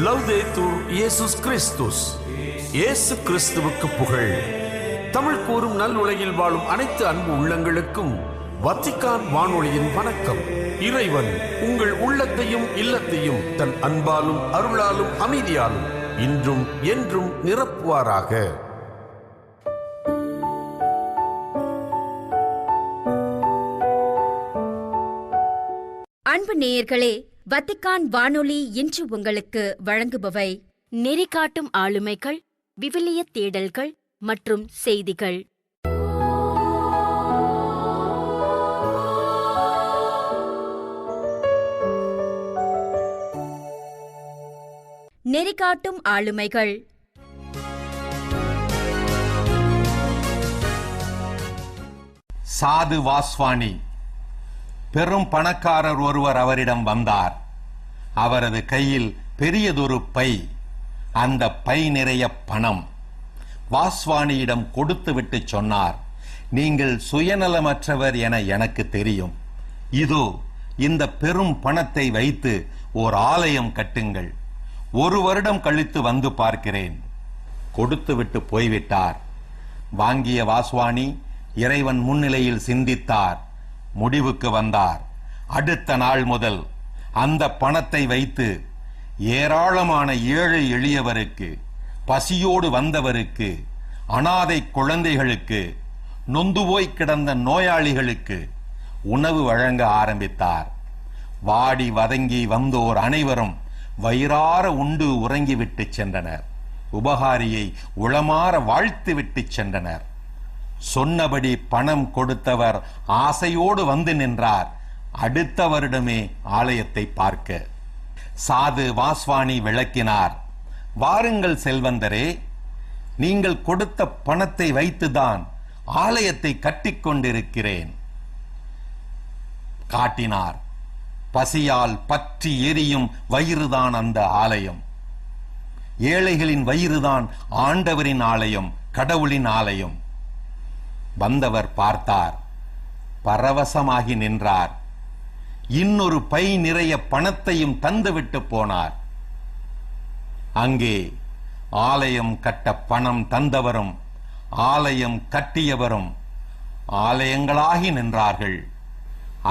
லவ்தேத்தூர் இயேசுஸ் கிறிஸ்துஸ். இயேசு கிறிஸ்துவுக்கு புகழ். தமிழ் கூறும் நல் உலகில் வாழும் அனைத்து அன்பு உள்ளங்களுக்கும் வத்திக்கான் வானொலியின் வணக்கம். இறைவன் உங்கள் உள்ளத்தையும் இல்லத்தையும் தன் அன்பாலும் அருளாலும் அமைதியாலும் இன்றும் என்றும் நிரப்புவாராக. அன்பு நேயர்களே, வத்திக்கான் வானொலி இன்று உங்களுக்கு வழங்குபவை நெறிகாட்டும் ஆளுமைகள், விவிலிய தேடல்கள் மற்றும் செய்திகள். நெறிகாட்டும் ஆளுமைகள். சாது வாஸ்வானி. பெரும் பணக்காரர் ஒருவர் அவரிடம் வந்தார். அவரது கையில் பெரியதொரு பை. அந்த பை நிறைய பணம். வாஸ்வானியிடம் கொடுத்துவிட்டு சொன்னார், நீங்கள் சுயநலமற்றவர் என எனக்கு தெரியும். இதோ இந்த பெரும் பணத்தை வைத்து ஓர் ஆலயம் கட்டுங்கள். 1 வருடம் கழித்து வந்து பார்க்கிறேன். கொடுத்துவிட்டு போய்விட்டார். வாங்கிய வாஸ்வானி இறைவன் முன்னிலையில் சிந்தித்தார். முடிவுக்கு வந்தார். அடுத்த நாள் முதல் அந்த பணத்தை வைத்து ஏராளமான ஏழை எளியவருக்கு, பசியோடு வந்தவருக்கு, அனாதை குழந்தைகளுக்கு, நொந்து போய் கிடந்த நோயாளிகளுக்கு உணவு வழங்க ஆரம்பித்தார். வாடி வதங்கி வந்தோர் அனைவரும் வயிறார உண்டு உறங்கிவிட்டு சென்றனர். உபகாரியை உளமாற வாழ்த்துவிட்டு சென்றனர். சொன்னபடி பணம் கொடுத்தவர் ஆசையோடு வந்து நின்றார். அடுத்த வருடமே ஆலயத்தை பார்க்க. சாது வாஸ்வானி விளக்கினார், வாருங்கள் செல்வந்தரே, நீங்கள் கொடுத்த பணத்தை வைத்துதான் ஆலயத்தை கட்டிக்கொண்டிருக்கிறேன். காட்டினார். பசியால் பற்றி எரியும் வயிறுதான் அந்த ஆலயம். ஏழைகளின் வயிறுதான் ஆண்டவரின் ஆலயம், கடவுளின் ஆலயம். வந்தவர் பார்த்தார். பரவசமாகி நின்றார். இன்னொரு பை நிறைய பணத்தையும் தந்துவிட்டு போனார். அங்கே ஆலயம் கட்ட பணம் தந்தவரும் ஆலயம் கட்டியவரும் ஆலயங்களாகி நின்றார்கள்.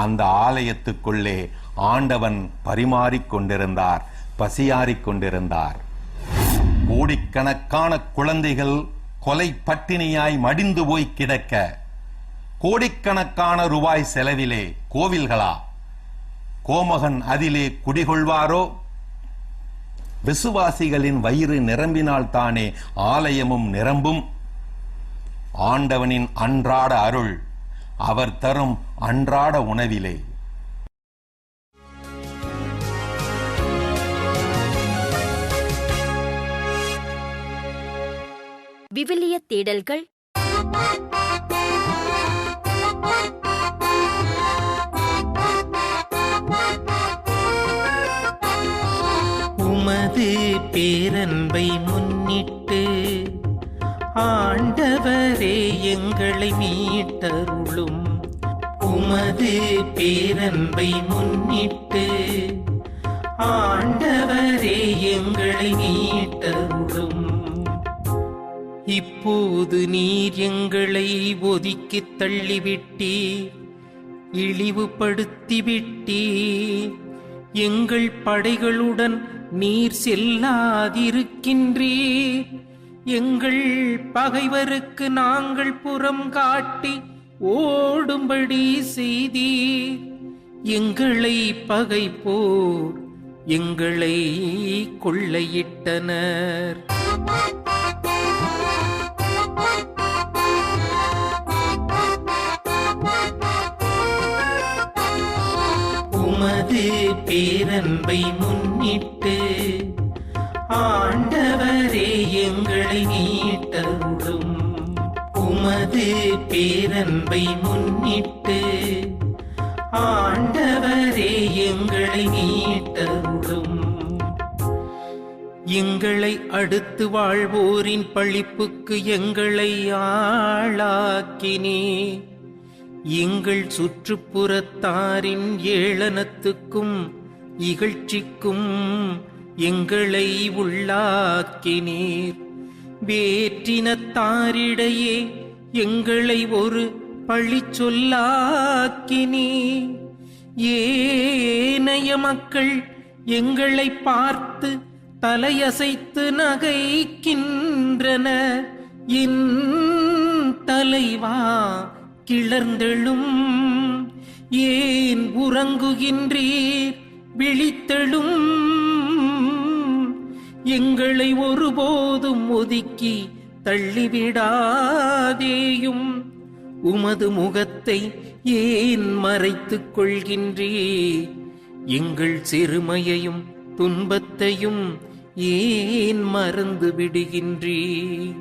அந்த ஆலயத்துக்குள்ளே ஆண்டவன் பரிமாறிக் கொண்டிருந்தார், பசியாறிக் கொண்டிருந்தார். கோடிக்கணக்கான குழந்தைகள் கொலை பட்டினியாய் மடிந்து போய் கிடக்க, கோடிக்கணக்கான ரூபாய் செலவிலே கோவில்களா? கோமகன் அதிலே குடிகொள்வாரோ? விசுவாசிகளின் வயிறு நிரம்பினால் தானே ஆலயமும் நிரம்பும். ஆண்டவனின் அன்றாட அருள் அவர் தரும் அன்றாட உணவிலே. விவிலிய தேடல்கள். உமது பேரன்பை முன்னிட்டு ஆண்டவரே எங்களை மீட்டருளும். உமது பேரன்பை முன்னிட்டு ஆண்டவரே எங்களை மீட்டருளும். இப்போது நீர் எங்களை ஒதுக்கித் தள்ளிவிட்டீர், இழிவுபடுத்திவிட்டீர். எங்கள் படைகளுடன் நீர் செல்லாதிருக்கின்றீர். எங்கள் பகைவருக்கு நாங்கள் புறம் காட்டி ஓடும்படி செய்தீர். எங்களை பகைப்போர் எங்களை கொள்ளையிட்டனர். உமது பேரன்பை முன்னிட்டு ஆண்டவரே எங்களை மீட்டருளும். உமது பேரன்பை முன்னிட்டு ஆண்டவரே எங்களை மீட்டருளும். எங்களை அடுத்து வாழ்வோரின் பழிப்புக்கு எங்களை ஆளாக்கினே. எங்கள் சுற்றுப்புறத்தாரின் ஏளனத்துக்கும் இகழ்ச்சிக்கும் எங்களை உள்ளாக்கினீர். வேற்றினத்தாரிடையே எங்களை ஒரு பழி சொல்லாக்கினீர். ஏனைய மக்கள் எங்களை பார்த்து தலையசைத்து நகைக்கின்றன. என் தலைவா கிளர்ந்தெழும், ஏன் உறங்குகின்றீர் விழித்தெழும். எங்களை ஒருபோதும் ஒதுக்கி தள்ளிவிடாதேயும். உமது முகத்தை ஏன் மறைத்துக் கொள்கின்றீர்? எங்கள் சிறுமையையும் துன்பத்தையும் ஏன் மறந்து விடுகின்றீர்?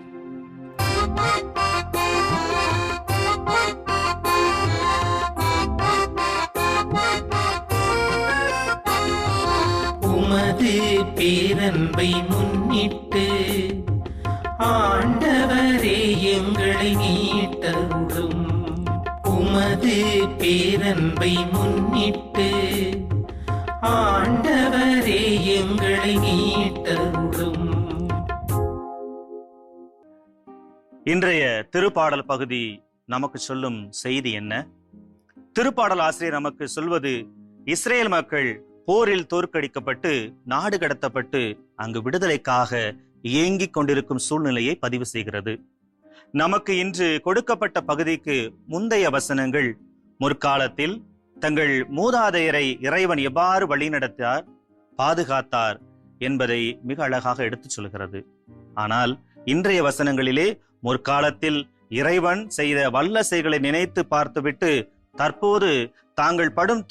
உமது பேரன்பை முன்னிட்டு ஆண்டவரே எங்களை மீட்டருளும். உமது பேரன்பை முன்னிட்டு ஆண்டவரே எங்களை மீட்டருளும். இன்றைய திருப்பாடல் பகுதி நமக்கு சொல்லும் செய்தி என்ன? திருப்பாடல் ஆசிரியர் நமக்கு சொல்வது, இஸ்ரேல் மக்கள் போரில் தோற்கடிக்கப்பட்டு நாடு கடத்தப்பட்டு அங்கு விடுதலைக்காக இயங்கிக் கொண்டிருக்கும் சூழ்நிலையை பதிவு செய்கிறது. நமக்கு இன்று கொடுக்கப்பட்ட பகுதிக்கு முந்தைய வசனங்கள் முற்காலத்தில் தங்கள் மூதாதையரை இறைவன் எவ்வாறு வழிநடத்தார், பாதுகாத்தார் என்பதை மிக அழகாக எடுத்துச் சொல்கிறது. ஆனால் இன்றைய வசனங்களிலே முற்காலத்தில் இறைவன் செய்த வல்ல செயல்களை நினைத்து பார்த்துவிட்டு தற்போது தாங்கள் படும்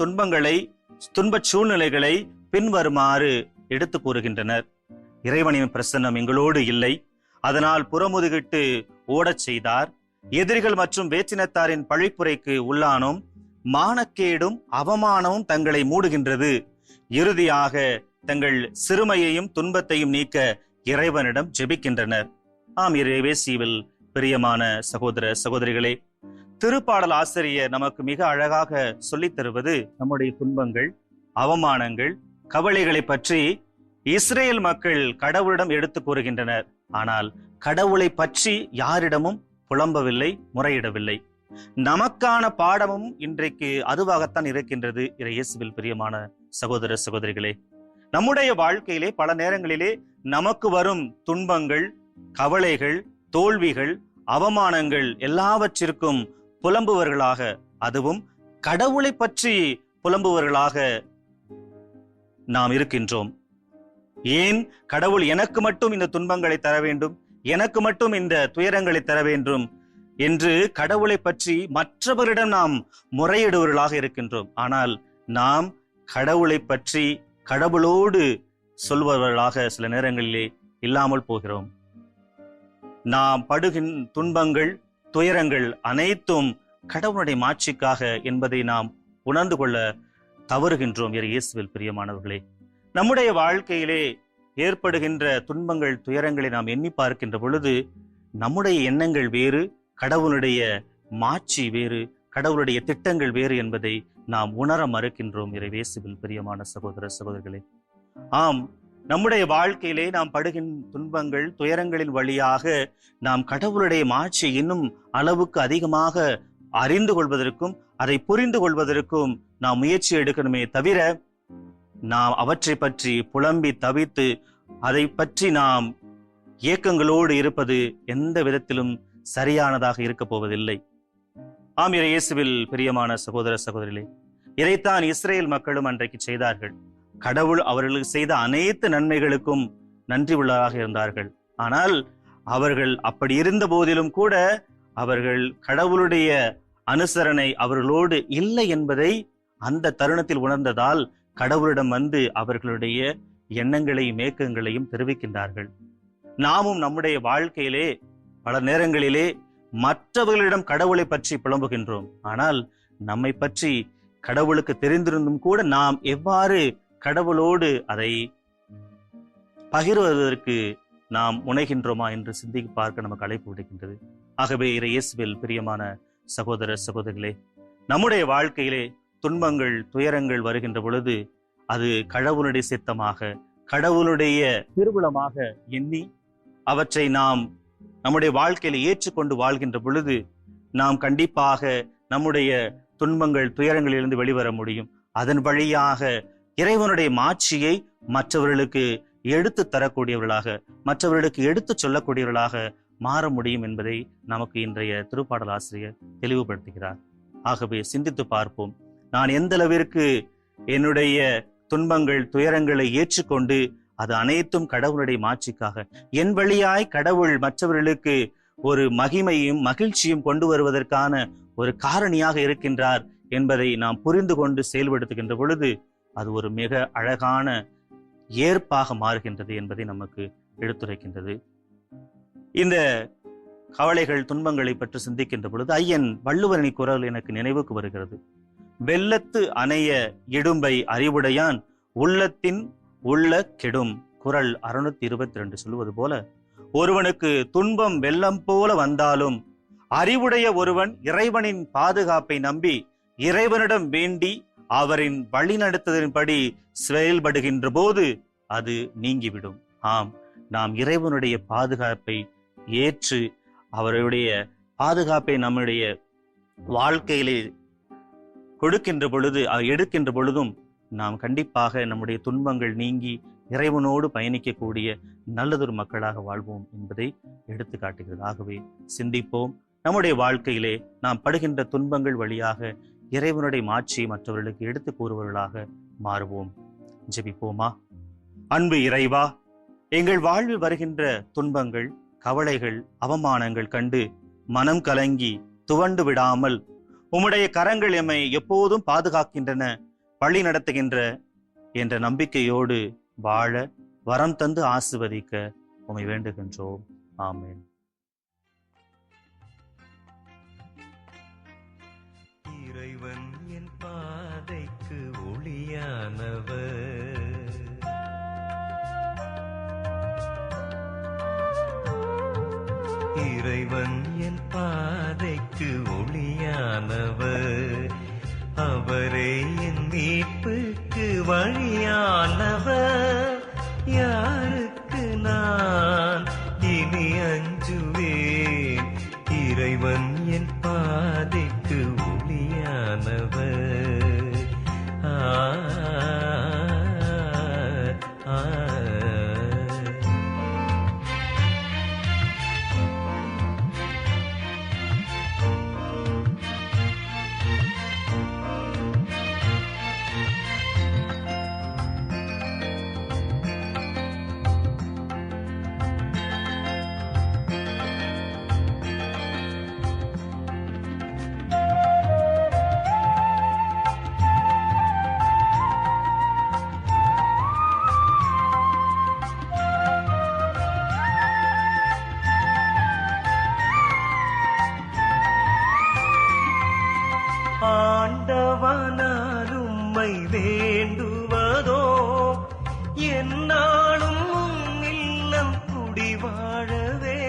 துன்பச் சூழ்நிலைகளை பின்வருமாறு எடுத்து கூறுகின்றனர். இறைவனின் பிரசன்னம் எங்களோடு இல்லை, அதனால் புறமுதுகிட்டு ஓடச் செய்தார். எதிரிகள் மற்றும் வேற்றினத்தாரின் பழிப்புரைக்கு உள்ளானோம். மானக்கேடும் அவமானமும் தங்களை மூடுகின்றது. இறுதியாக தங்கள் சிறுமையையும் துன்பத்தையும் நீக்க இறைவனிடம் ஜெபிக்கின்றனர். ஆம் இறைவேசியில் பிரியமான சகோதர சகோதரிகளே, திருப்பாடல் ஆசிரியர் நமக்கு மிக அழகாக சொல்லித் தருவது நம்முடைய துன்பங்கள், அவமானங்கள், கவலைகளை பற்றி இஸ்ரேல் மக்கள் கடவுளிடம் எடுத்து கூறுகின்றனர். ஆனால் கடவுளை பற்றி யாரிடமும் புலம்பவில்லை, முறையிடவில்லை. நமக்கான பாடமும் இன்றைக்கு அதுவாகத்தான் இருக்கின்றது. இயேசுவில் பிரியமான சகோதர சகோதரிகளே, நம்முடைய வாழ்க்கையிலே பல நேரங்களிலே நமக்கு வரும் துன்பங்கள், கவலைகள், தோல்விகள், அவமானங்கள் எல்லாவற்றிற்கும் புலம்புவர்களாக, அதுவும் கடவுளை பற்றி புலம்புவர்களாக நாம் இருக்கின்றோம். ஏன் கடவுள் எனக்கு மட்டும் இந்த துன்பங்களை தர வேண்டும், எனக்கு மட்டும் இந்த துயரங்களை தர வேண்டும் என்று கடவுளை பற்றி மற்றவரிடம் நாம் முறையிடுவர்களாக இருக்கின்றோம். ஆனால் நாம் கடவுளை பற்றி கடவுளோடு சொல்பவர்களாக சில நேரங்களிலே இல்லாமல் போகிறோம். நாம் படுகின்ற துன்பங்கள், துயரங்கள் அனைத்தும் கடவுளுடைய மாட்சிக்காக என்பதை நாம் உணர்ந்து கொள்ள தவறுகின்றோம். இயேசுவில் பிரியமானவர்களே, நம்முடைய வாழ்க்கையிலே ஏற்படுகின்ற துன்பங்கள், துயரங்களை நாம் எண்ணி பார்க்கின்ற பொழுது நம்முடைய எண்ணங்கள் வேறு, கடவுளுடைய மாட்சி வேறு, கடவுளுடைய திட்டங்கள் வேறு என்பதை நாம் உணர மறுக்கின்றோம். இயேசுவில் பிரியமான சகோதர சகோதரிகளே, ஆம், நம்முடைய வாழ்க்கையிலே நாம் படுகின்ற துன்பங்கள், துயரங்களின் வழியாக நாம் கடவுளுடைய மாட்சி இன்னும் அளவுக்கு அதிகமாக அறிந்து கொள்வதற்கும் அதை புரிந்து கொள்வதற்கும் நாம் முயற்சி எடுக்கணுமே தவிர, நாம் அவற்றை பற்றி புலம்பி தவித்து அதை பற்றி நாம் ஏக்கங்களோடு இருப்பது எந்த விதத்திலும் சரியானதாக இருக்க போவதில்லை. ஆம் இயேசுவில் பிரியமான சகோதர சகோதரிகளே, இதைத்தான் இஸ்ரேல் மக்களும் அன்றைக்கு செய்தார்கள். கடவுள் அவர்களுக்கு செய்த அனைத்து நன்மைகளுக்கும் நன்றி உள்ளவராக இருந்தார்கள். ஆனால் அவர்கள் அப்படி இருந்த போதிலும் கூட அவர்கள் கடவுளுடைய அனுசரணை அவர்களோடு இல்லை என்பதை அந்த தருணத்தில் உணர்ந்ததால் கடவுளிடம் வந்து அவர்களுடைய எண்ணங்களையும் ஏக்கங்களையும் தெரிவிக்கின்றார்கள். நாமும் நம்முடைய வாழ்க்கையிலே பல நேரங்களிலே மற்றவர்களிடம் கடவுளை பற்றி புலம்புகின்றோம். ஆனால் நம்மை பற்றி கடவுளுக்கு தெரிந்திருந்தும் கூட நாம் எவ்வாறு கடவுளோடு அதை பகிர்வதற்கு நாம் முனைகின்றோமா என்று சிந்தித்து பார்க்க நமக்கு அழைப்பு விடுக்கின்றது. ஆகவே இயேசுவில் பிரியமான சகோதர சகோதரிகளே, நம்முடைய வாழ்க்கையிலே துன்பங்கள், துயரங்கள் வருகின்ற பொழுது அது கடவுளுடைய சித்தமாக, கடவுளுடைய திருவுளமாக எண்ணி அவற்றை நாம் நம்முடைய வாழ்க்கையில ஏற்றுக்கொண்டு வாழ்கின்ற பொழுது நாம் கண்டிப்பாக நம்முடைய துன்பங்கள், துயரங்களிலிருந்து வெளிவர முடியும். அதன் வழியாக இறைவனுடைய மாட்சியை மற்றவர்களுக்கு எடுத்து தரக்கூடியவர்களாக, மற்றவர்களுக்கு எடுத்து சொல்லக்கூடியவர்களாக மாற முடியும் என்பதை நமக்கு இன்றைய திருப்பாடல் ஆசிரியர் தெளிவுபடுத்துகிறார். ஆகவே சிந்தித்து பார்ப்போம். நான் எந்த அளவிற்கு என்னுடைய துன்பங்கள், துயரங்களை ஏற்றுக்கொண்டு அது அனைத்தும் கடவுளுடைய மாட்சிக்காக, என் வழியாய் கடவுள் மற்றவர்களுக்கு ஒரு மகிமையும் மகிழ்ச்சியும் கொண்டு வருவதற்கான ஒரு காரணியாக இருக்கின்றார் என்பதை நாம் புரிந்து கொண்டு செயல்படுத்துகின்ற பொழுது அது ஒரு மிக அழகான ஏற்பாக மாறுகின்றது என்பதை நமக்கு எடுத்துரைக்கின்றது. இந்த கவலைகள், துன்பங்களை பற்றி சிந்திக்கின்ற பொழுது ஐயன் வள்ளுவரின் குரல் எனக்கு நினைவுக்கு வருகிறது. வெள்ளத்து அணைய இடும்பை அறிவுடையான் உள்ளத்தின் உள்ள கெடும். குறள் 622 சொல்லுவது போல, ஒருவனுக்கு துன்பம் வெள்ளம் போல வந்தாலும் அறிவுடைய ஒருவன் இறைவனின் பாதுகாப்பை நம்பி இறைவனிடம் வேண்டி அவரின் வழிநடத்துதலின்படி செயல்படுகின்ற போது அது நீங்கிவிடும். ஆம், நாம் இறைவனுடைய பாதுகாப்பை ஏற்று அவருடைய பாதுகாப்பை நம்முடைய வாழ்க்கையிலே கொடுக்கின்ற பொழுது, எடுக்கின்ற பொழுதும் நாம் கண்டிப்பாக நம்முடைய துன்பங்கள் நீங்கி இறைவனோடு பயணிக்கக்கூடிய நல்லதொரு மக்களாக வாழ்வோம் என்பதை எடுத்து காட்டுகிறது. ஆகவே சிந்திப்போம். நம்முடைய வாழ்க்கையிலே நாம் படுகின்ற துன்பங்கள் வழியாக இறைவனுடைய மாட்சியை மற்றவர்களுக்கு எடுத்து கூறுவர்களாக மாறுவோம். ஜெபிப்போமா. அன்பு இறைவா, எங்கள் வாழ்வில் வருகின்ற துன்பங்கள், கவலைகள், அவமானங்கள் கண்டு மனம் கலங்கி துவண்டு விடாமல் உம்முடைய கரங்கள் எம்மை எப்போதும் பாதுகாக்கின்றன, வழி நடத்துகின்ற என்ற நம்பிக்கையோடு வாழ வரம் தந்து ஆசிர்வதிக்க உம்மை வேண்டுகின்றோம். ஆமென். இறைவன் என் பாதைக்கு ஒளியானவர், இறைவன் என் பாதைக்கு ஒளியானவர், அவரே என் மீட்புக்கு வழியானவர். யாருக்கு நான் இனி அஞ்சுவேன், இறைவன் என் பாதைக்கு ஒளியானவர். ஆண்டவனார் உம்மை வேண்டுவதோ, என்னாலும் உம் இல்லம் குடிவாழவே.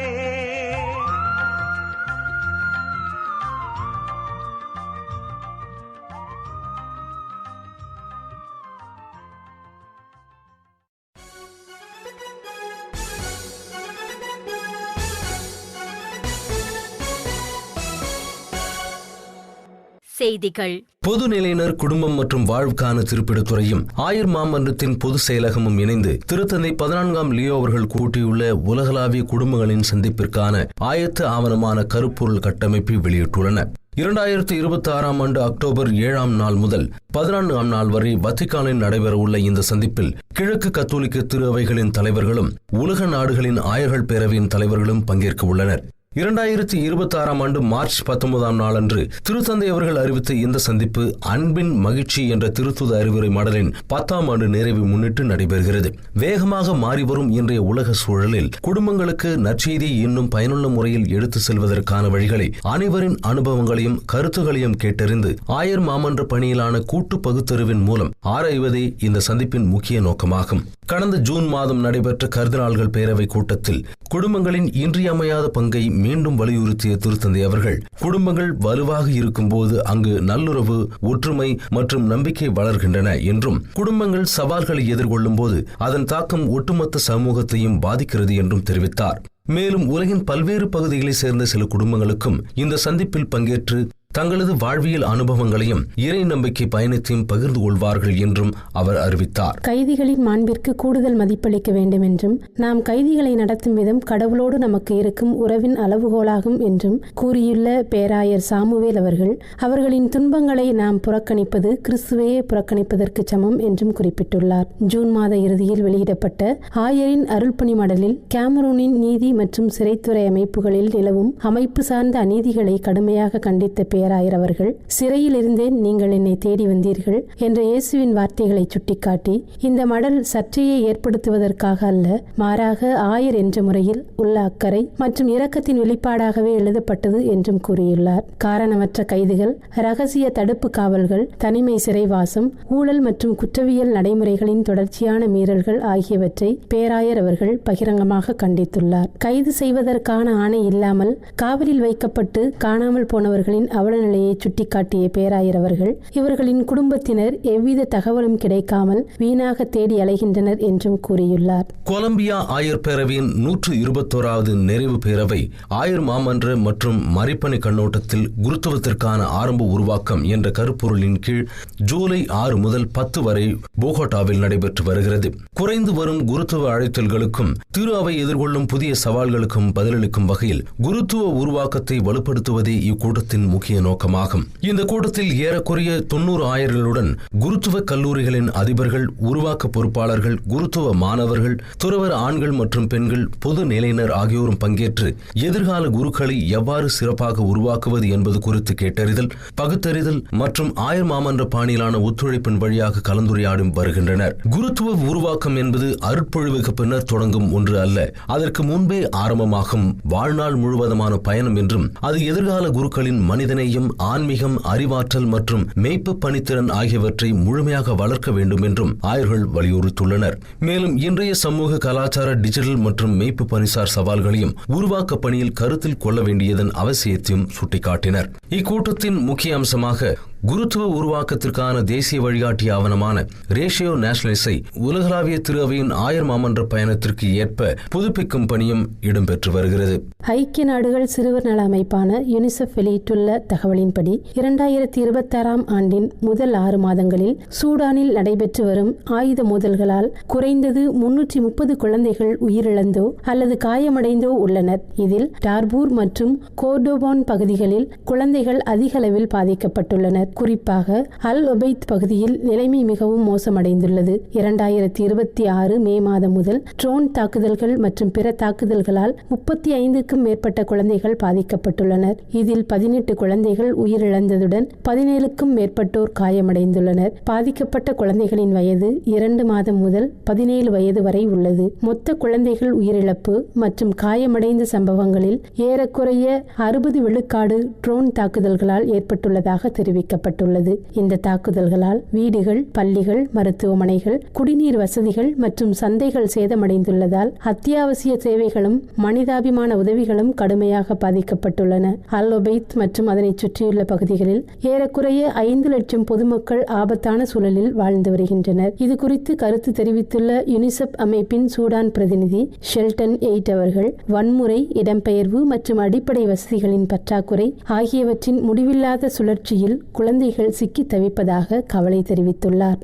செய்திகள். பொதுநிலையினர் குடும்பம் மற்றும் வாழ்வுக்கான திருப்பிடத்துறையும் ஆயர் மாமன்றத்தின் பொது செயலகமும் இணைந்து திருத்தந்தை 14ஆம் லியோ அவர்கள் கூட்டியுள்ள உலகளாவிய குடும்பங்களின் சந்திப்பிற்கான ஆயத்த ஆவணமான கருப்பொருள் கட்டமைப்பை வெளியிட்டுள்ளன. 2026ஆம் ஆண்டு அக்டோபர் 7ஆம் நாள் முதல் 14ஆம் நாள் வரை வத்திக்கானில் நடைபெறவுள்ள இந்த சந்திப்பில் கிழக்கு கத்தோலிக்க திரு அவைகளின் தலைவர்களும் உலக நாடுகளின் ஆயர்கள் பேரவையின் தலைவர்களும் பங்கேற்க உள்ளனர். 2026ஆம் ஆண்டு மார்ச் 19ஆம் நாளன்று திருத்தந்தை அவர்கள் அறிவித்த இந்த சந்திப்பு அன்பின் மகிழ்ச்சி என்ற திருத்துத அறிவுரை மடலின் 10ஆம் ஆண்டு நிறைவை முன்னிட்டு நடைபெறுகிறது. வேகமாக மாறிவரும் இன்றைய உலக சூழலில் குடும்பங்களுக்கு நற்செய்தி இன்னும் பயனுள்ள முறையில் எடுத்து செல்வதற்கான வழிகளை, அனைவரின் அனுபவங்களையும் கருத்துகளையும் கேட்டறிந்து ஆயர் மாமன்ற பணியிலான கூட்டு பகுத்தறிவின் மூலம் ஆராய்வதே இந்த சந்திப்பின் முக்கிய நோக்கமாகும். கடந்த ஜூன் மாதம் நடைபெற்ற கர்தினால்கள் பேரவை கூட்டத்தில் குடும்பங்களின் இன்றியமையாத பங்கை மீண்டும் வலியுறுத்திய திருத்தந்தை அவர்கள், குடும்பங்கள் வலுவாக இருக்கும்போது அங்கு நல்லுறவு, ஒற்றுமை மற்றும் நம்பிக்கை வளர்கின்றன என்றும், குடும்பங்கள் சவால்களை எதிர்கொள்ளும் போது அதன் தாக்கம் ஒட்டுமொத்த சமூகத்தையும் பாதிக்கிறது என்றும் தெரிவித்தார். மேலும் உலகின் பல்வேறு பகுதிகளைச் சேர்ந்த சில குடும்பங்களுக்கும் இந்த சந்திப்பில் பங்கேற்று தங்களது வாழ்வியல் அனுபவங்களையும் இறை நம்பிக்கை பயணத்தையும் பகிர்ந்து கொள்வார்கள் என்றும் அவர் அறிவித்தார். கைதிகளின் மாண்பிற்கு கூடுதல் மதிப்பளிக்க வேண்டும் என்றும், நாம் கைதிகளை நடத்தும் விதம் கடவுளோடு நமக்கு இருக்கும் உறவின் அளவுகோலாகும் என்றும் கூறியுள்ள பேராயர் சாமுவேல் அவர்கள், அவர்களின் துன்பங்களை நாம் புறக்கணிப்பது கிறிஸ்துவையே புறக்கணிப்பதற்கு சமம் என்றும் குறிப்பிட்டுள்ளார். ஜூன் மாத இறுதியில் வெளியிடப்பட்ட ஆயரின் அருள்பணி மடலில் கேமரூனின் நீதி மற்றும் சிறைத்துறை அமைப்புகளில் நிலவும் அமைப்பு சார்ந்த அநீதிகளை கடுமையாக கண்டித்த பேராயர் அவர்கள், சிறையில் இருந்தேன், நீங்கள் என்னை தேடி வந்தீர்கள் என்ற இயேசுவின் வார்த்தைகளை சுட்டிக்காட்டி, இந்த மடல் சர்ச்சையை ஏற்படுத்துவதற்காக அல்ல, மாறாக ஆயர் என்ற முறையில் உள்ள அக்கறை மற்றும் இரக்கத்தின் வெளிப்பாடாகவே எழுதப்பட்டது என்றும் கூறியுள்ளார். காரணமற்ற கைதுகள், ரகசிய தடுப்பு காவல்கள், தனிமை சிறைவாசம், ஊழல் மற்றும் குற்றவியல் நடைமுறைகளின் தொடர்ச்சியான மீறல்கள் ஆகியவற்றை பேராயர் அவர்கள் பகிரங்கமாக கண்டித்துள்ளார். கைது செய்வதற்கான ஆணை இல்லாமல் காவலில் வைக்கப்பட்டு காணாமல் போனவர்களின் அவலநிலையை சுட்டிக்காட்டிய பேராயர் அவர்கள், இவர்களின் குடும்பத்தினர் எவ்வித தகவலும் கிடைக்காமல் வீணாக தேடி அலைகின்றனர் என்றும் கூறியுள்ளார். கொலம்பியா ஆயர் பேரவையின் 121வது நிறைவு பேரவை ஆயர் மாமன்ற மற்றும் மறைப்பணி கண்ணோட்டத்தில் குருத்துவத்திற்கான ஆரம்ப உருவாக்கம் என்ற கருப்பொருளின் கீழ் ஜூலை 6 முதல் 10 வரை போகோட்டாவில் நடைபெற்று வருகிறது. குறைந்து வரும் குருத்துவ அழைத்தல்களுக்கும் திரு அவை எதிர்கொள்ளும் புதிய சவால்களுக்கும் பதிலளிக்கும் வகையில் குருத்துவ உருவாக்கத்தை வலுப்படுத்துவதே இக்கூட்டத்தின் முக்கிய நோக்கமாகும். இந்த கூட்டத்தில் ஏறக்குறைய 90 ஆயர்களுடன் குருத்துவ கல்லூரிகளின் அதிபர்கள், உருவாக்க பொறுப்பாளர்கள், குருத்துவ மாணவர்கள், துறவர் ஆண்கள் மற்றும் பெண்கள், பொது நிலையினர் ஆகியோரும் பங்கேற்று எதிர்கால குருக்களை எவ்வாறு சிறப்பாக உருவாக்குவது என்பது குறித்து கேட்டறிதல், பகுத்தறிதல் மற்றும் ஆயர் மாமன்ற பாணியிலான ஒத்துழைப்பின் வழியாக கலந்துரையாடி வருகின்றனர். குருத்துவ உருவாக்கம் என்பது அருட்பொழிவுக்கு பின்னர் தொடங்கும் ஒன்று அல்ல, அதற்கு முன்பே ஆரம்பமாகும் வாழ்நாள் முழுவதுமான பயணம் என்றும், அது எதிர்கால குருக்களின் மனிதநேயம், ஆன்மீகம், அறிவாற்றல் மற்றும் மேய்ப்பு பணித்திறன் ஆகியவற்றை முழுமையாக வளர்க்க வேண்டும் என்றும் ஆயர்கள் வலியுறுத்தியுள்ளனர். மேலும் இன்றைய சமூக கலாச்சார, டிஜிட்டல் மற்றும் மேய்ப்பு பணிசார் சவால்களையும் உருவாக்க பணியில் கருத்தில் கொள்ள வேண்டியதன் அவசியத்தையும் சுட்டிக்காட்டினர். இக்கூட்டத்தின் முக்கிய அம்சமாக குருத்துவ உருவாக்கத்திற்கான தேசிய வழிகாட்டி ஆவணமான ரேஷியோ நேஷனலிஸை உலகளாவிய திரு அவையின் ஆயர் மாமன்ற பயணத்திற்கு ஏற்ப புதுப்பிக்கும் பணியும் இடம்பெற்று வருகிறது. ஐக்கிய நாடுகள் சிறுவர் நல அமைப்பான யுனிசெஃப் வெளியிட்டுள்ள தகவலின்படி 2026ஆம் ஆண்டின் முதல் 6 மாதங்களில் சூடானில் நடைபெற்று வரும் ஆயுத மோதல்களால் குறைந்தது 330 குழந்தைகள் உயிரிழந்தோ அல்லது காயமடைந்தோ உள்ளனர். இதில் டார்பூர் மற்றும் கோர்டோபான் பகுதிகளில் குழந்தைகள் அதிக அளவில் பாதிக்கப்பட்டுள்ளனர். குறிப்பாக அல் ஒபைத் பகுதியில் நிலைமை மிகவும் மோசமடைந்துள்ளது. 2026 மே மாதம் முதல் ட்ரோன் தாக்குதல்கள் மற்றும் பிற தாக்குதல்களால் 35க்கும் மேற்பட்ட குழந்தைகள் பாதிக்கப்பட்டுள்ளனர். இதில் 18 குழந்தைகள் உயிரிழந்ததுடன் 17க்கும் மேற்பட்டோர் காயமடைந்துள்ளனர். பாதிக்கப்பட்ட குழந்தைகளின் வயது 2 மாதம் முதல் 17 வயது வரை உள்ளது. மொத்த குழந்தைகள் உயிரிழப்பு மற்றும் காயமடைந்த சம்பவங்களில் ஏறக்குறைய 60 விழுக்காடு ட்ரோன் தாக்குதல்களால் ஏற்பட்டுள்ளதாக தெரிவிக்கப்பட்டுள்ளது. இந்த தாக்குதல்களால் வீடுகள், பள்ளிகள், மருத்துவமனைகள், குடிநீர் வசதிகள் மற்றும் சந்தைகள் சேதமடைந்துள்ளதால் அத்தியாவசிய சேவைகளும் மனிதாபிமான உதவிகளும் கடுமையாக பாதிக்கப்பட்டுள்ளன. அல் ஒபைத் மற்றும் அதனை சுற்றியுள்ள பகுதிகளில் ஏறக்குறைய 5 லட்சம் பொதுமக்கள் ஆபத்தான சூழலில் வாழ்ந்து வருகின்றனர். இது குறித்து கருத்து தெரிவித்துள்ள யுனிசெஃப் அமைப்பின் சூடான் பிரதிநிதி ஷெல்டன் எய்ட் அவர்கள், வன்முறை, இடம்பெயர்வு மற்றும் அடிப்படை வசதிகளின் பற்றாக்குறை ஆகியவற்றின் முடிவில்லாத சுழற்சியில் குழந்தைகள் சிக்கி தவிப்பதாக கவலை தெரிவித்துள்ளார்.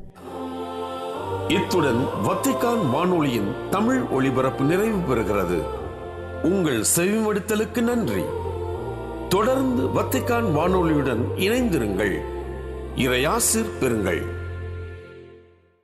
இத்துடன் வத்திக்கான் வானொலியின் தமிழ் ஒளிபரப்பு நிறைவு பெறுகிறது. உங்கள் செவிமடுத்தலுக்கு நன்றி. தொடர்ந்து வத்திக்கான் வானொலியுடன் இணைந்திருங்கள். இறையாசிர் பெறுங்கள்.